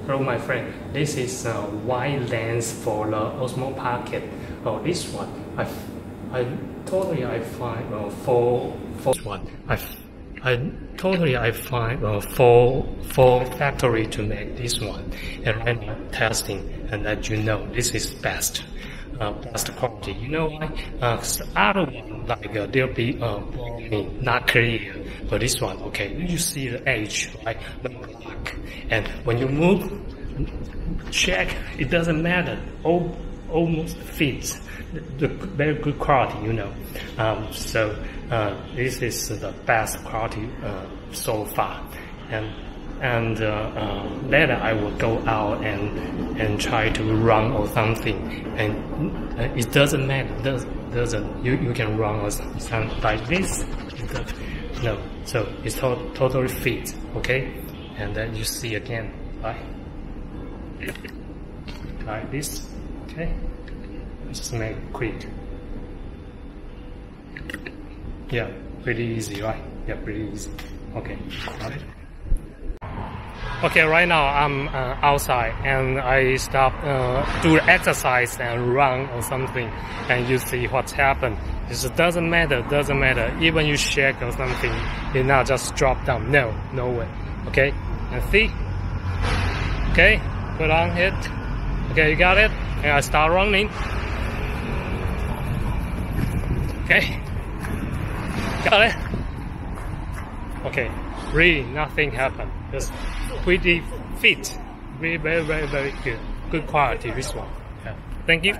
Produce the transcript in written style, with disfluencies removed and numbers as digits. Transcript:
Hello my friend, this is a wide lens for the Osmo Pocket. Oh, this one I find four factory to make this one, and right now testing and let you know this is best quality. You know why? The other one they'll be not clear, but this one okay. You see the edge, right? No black, and when you move, check. It doesn't matter. Almost fits. The very good quality, you know. So this is the best quality so far, and later I will go out and try to run or something, and it doesn't matter. You can run or something like this. No, so it's totally fit. Okay, and then you see again, right? Like this. Okay, just make it quick. Yeah, pretty easy, right? Yeah, pretty easy. Okay, got it. Okay, right now I'm outside and I stop do exercise and run or something, and you see what's happened. It doesn't matter. Even you shake or something, it not just drop down. No way. Okay, and see. Okay, put on it. Okay, you got it. And I start running. Okay, got it. Okay, really nothing happened. Just pretty fit. Very good. Good quality, this one. Yeah. Thank you.